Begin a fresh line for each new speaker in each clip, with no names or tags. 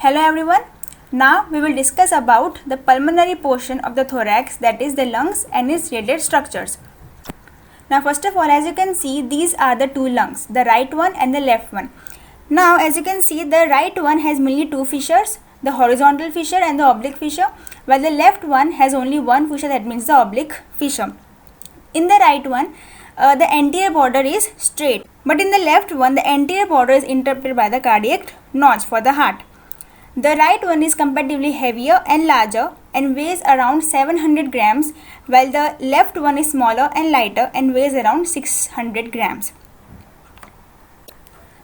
Hello everyone. Now we will discuss about the pulmonary portion of the thorax, that is the lungs and its related structures. Now first of all, as you can see, these are the two lungs, the right one and the left one. Now as you can see, the right one has mainly two fissures, the horizontal fissure and the oblique fissure, while the left one has only one fissure, that means the oblique fissure. In the right one, the anterior border is straight, but in the left one, the anterior border is interrupted by the cardiac notch for the heart. The right one is comparatively heavier and larger and weighs around 700 grams, while the left one is smaller and lighter and weighs around 600 grams.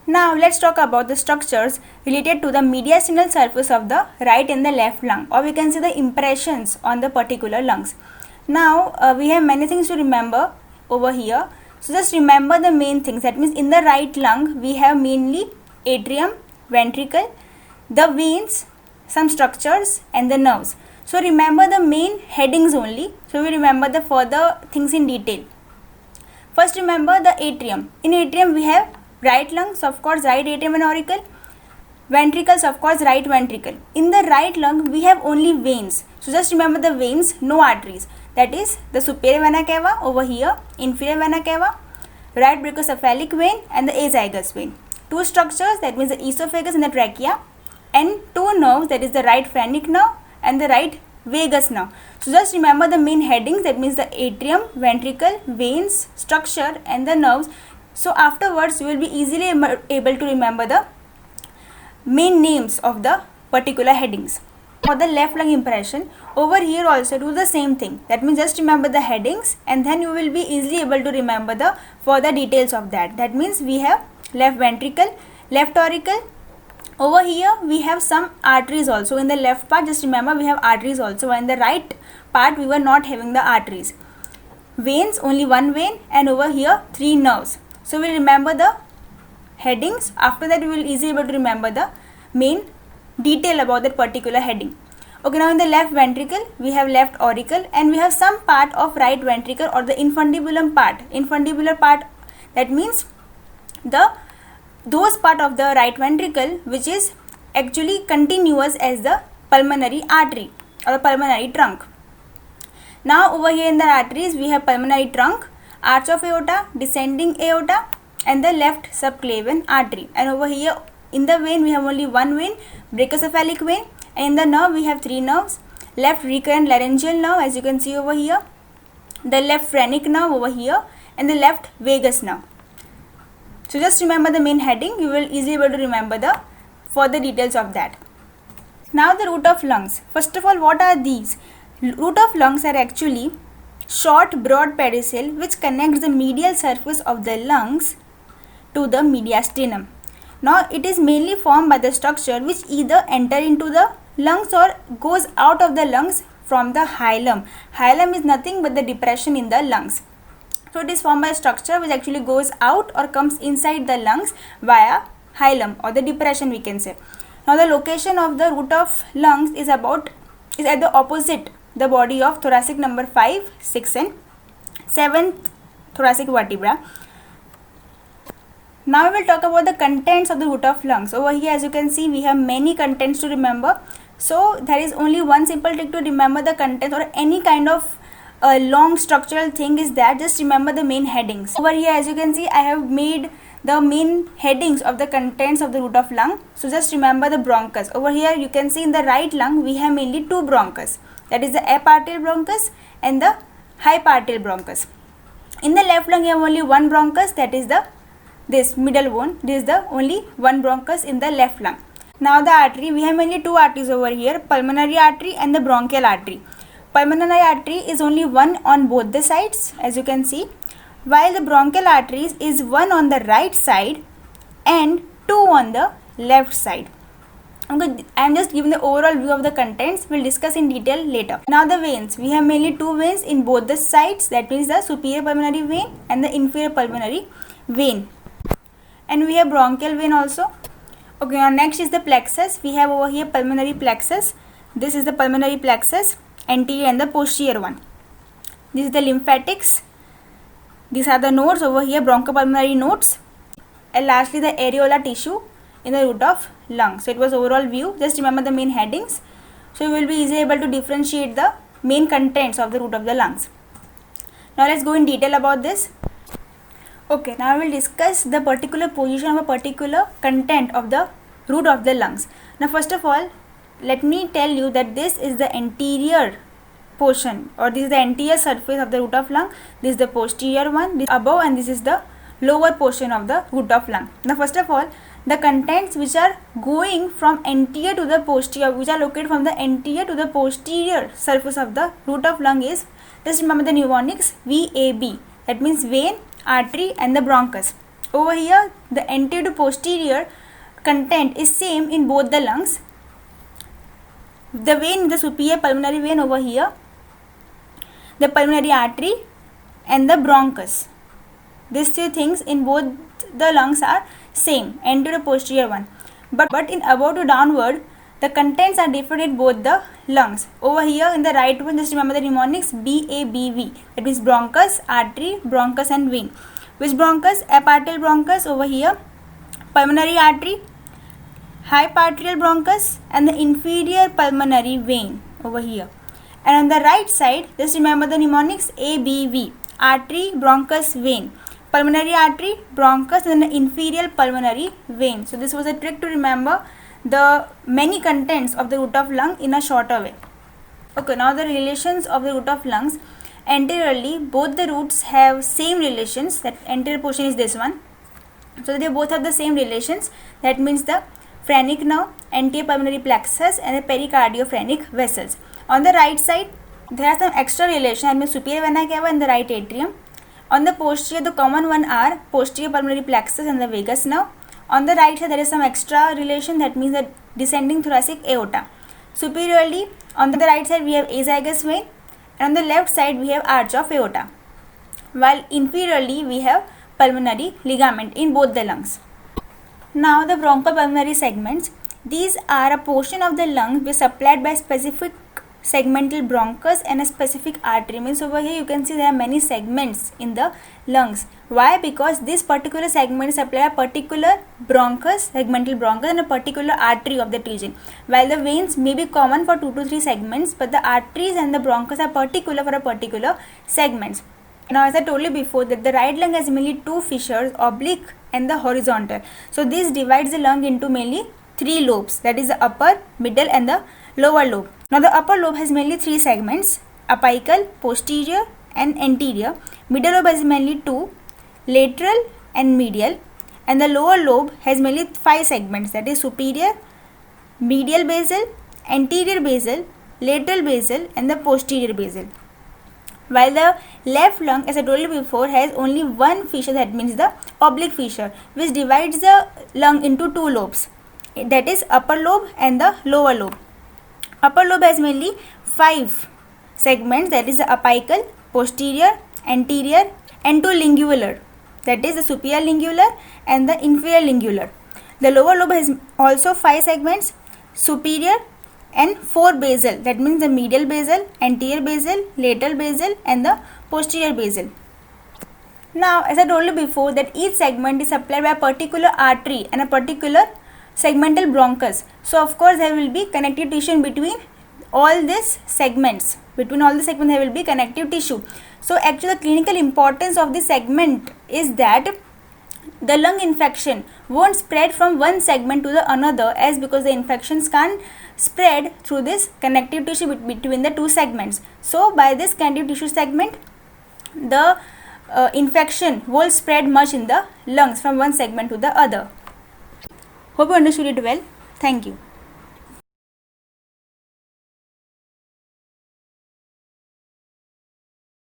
Now let's talk about the structures related to the mediastinal surface of the right and the left lung, or we can see the impressions on the particular lungs. Now we have many things to remember over here. So just remember the main things. That means in the right lung we have mainly atrium, ventricle, the veins, some structures and the nerves. So remember the main headings only. So we remember the further things in detail. First remember the atrium. In atrium we have right lung, so of course right atrium and auricle. Ventricles, of course right ventricle. In the right lung we have only veins. So just remember the veins, no arteries. That is the superior vena cava over here, inferior vena cava, right brachiocephalic vein and the azygous vein. Two structures, that means the esophagus and the trachea, and two nerves, that is the right phrenic nerve and the right vagus nerve. So just remember the main headings, that means the atrium, ventricle, veins, structure and the nerves. So afterwards you will be easily able to remember the main names of the particular headings. For the left lung impression, over here also do the same thing. That means just remember the headings and then you will be easily able to remember the further details of that. That means we have left ventricle, left auricle. Over here we have some arteries also. In the left part, just remember we have arteries also. In the right part we were not having the arteries. Veins, only one vein, and over here three nerves. So we'll remember the headings. After that we will easily able to remember the main detail about that particular heading. Okay, now in the left ventricle we have left auricle and we have some part of right ventricle or the infundibulum part. Infundibular part, that means those part of the right ventricle which is actually continuous as the pulmonary artery or the pulmonary trunk. Now over here in the arteries we have pulmonary trunk, arch of aorta, descending aorta and the left subclavian artery. And over here in the vein we have only one vein, brachiocephalic vein, and in the nerve we have three nerves, left recurrent laryngeal nerve as you can see over here, the left phrenic nerve over here and the left vagus nerve. So just remember the main heading, you will easily able to remember the further details of that. Now the root of lungs. First of all, what are these? Root of lungs are actually short broad pedicel which connects the medial surface of the lungs to the mediastinum. Now it is mainly formed by the structure which either enter into the lungs or goes out of the lungs from the hilum. Hilum is nothing but the depression in the lungs. So it is formed by a structure which actually goes out or comes inside the lungs via hilum or the depression we can say. Now the location of the root of lungs is at the opposite the body of thoracic number 5, 6 and 7th thoracic vertebra. Now we will talk about the contents of the root of lungs. Over here as you can see we have many contents to remember. So there is only one simple trick to remember the contents or any kind of long structural thing is that just remember the main headings. Over here as you can see I have made the main headings of the contents of the root of lung. So just remember the bronchus. Over here you can see in the right lung we have mainly two bronchus, that is the epiarterial bronchus and the hyparterial bronchus. In the left lung you have only one bronchus, that is this middle one. This is the only one bronchus in the left lung. Now the artery, we have mainly two arteries over here, pulmonary artery and the bronchial artery. Pulmonary artery is only one on both the sides as you can see, while the bronchial arteries is one on the right side and two on the left side. Okay, I am just giving the overall view of the contents. We'll discuss in detail later. Now the veins, we have mainly two veins in both the sides, that means the superior pulmonary vein and the inferior pulmonary vein, and we have bronchial vein also. Okay, now next is the plexus. We have over here pulmonary plexus. This is the pulmonary plexus, anterior and the posterior one. This is the lymphatics. These are the nodes over here, bronchopulmonary nodes, and lastly the areolar tissue. in the root of lung. So it was overall view. Just remember the main headings. So you will be easily able to differentiate the main contents of the root of the lungs. Now let's go in detail about this. Okay, now we will discuss the particular position of a particular content of the root of the lungs. Now first of all, let me tell you that this is the anterior portion, or this is the anterior surface of the root of lung. This is the posterior one, this above, and this is the lower portion of the root of lung. Now first of all, the contents which are going from anterior to the posterior, which are located from the anterior to the posterior surface of the root of lung is, just remember the mnemonics VAB, that means vein, artery and the bronchus. Over here the anterior to posterior content is same in both the lungs. The vein, the superior pulmonary vein over here, the pulmonary artery and the bronchus. These three things in both the lungs are same, anterior to posterior one. But in above to downward, the contents are different in both the lungs. Over here in the right one, just remember the mnemonics BABV. That means bronchus, artery, bronchus and vein. Which bronchus? Epiarterial bronchus over here, pulmonary artery, hyparterial bronchus and the inferior pulmonary vein over here. And on the right side, just remember the mnemonics ABV, artery, bronchus, vein. Pulmonary artery, bronchus and the inferior pulmonary vein. So this was a trick to remember the many contents of the root of lung in a shorter way. Okay, now the relations of the root of lungs. Anteriorly, both the roots have same relations. That anterior portion is this one. So they both have the same relations. That means the phrenic nerve, anterior pulmonary plexus and the pericardiophonic vessels. On the right side, there are some extra relation. That means superior vena cava and the right atrium. On the posterior, the common one are posterior pulmonary plexus and the vagus nerve. On the right side, there is some extra relation. That means the descending thoracic aorta. Superiorly, on the right side, we have azygous vein. And on the left side, we have arch of aorta. While inferiorly, we have pulmonary ligament in both the lungs. Now the bronchopulmonary segments. These are a portion of the lung which is supplied by specific segmental bronchus and a specific artery. Means over here you can see there are many segments in the lungs. Why? Because this particular segment is supplied by particular bronchus, segmental bronchus and a particular artery of that region. While the veins may be common for 2 to 3 segments, but the arteries and the bronchus are particular for a particular segments. Now as I told you before that the right lung has mainly 2 fissures, oblique and the horizontal. So this divides the lung into mainly 3 lobes, that is the upper, middle and the lower lobe. Now the upper lobe has mainly 3 segments, apical, posterior and anterior. Middle lobe has mainly 2, lateral and medial, and the lower lobe has mainly 5 segments, that is superior, medial basal, anterior basal, lateral basal and the posterior basal. While the left lung, as I told you before, has only one fissure, that means the oblique fissure, which divides the lung into 2 lobes, that is upper lobe and the lower lobe. Upper lobe has mainly 5 segments, that is the apical, posterior, anterior and 2 lingular, that is the superior lingular and the inferior lingular. The lower lobe has also 5 segments, superior and 4 basal, that means the medial basal, anterior basal, lateral basal and the posterior basal. Now as I told you before that each segment is supplied by a particular artery and a particular segmental bronchus. So of course there will be connective tissue in between all these segments. Between all the segments there will be connective tissue. So actually the clinical importance of this segment is that the lung infection won't spread from one segment to the another, as because the infections can't spread through this connective tissue between the 2 segments. So by this connective tissue segment, the infection will spread much in the lungs from one segment to the other. Hope you understood it well. Thank you.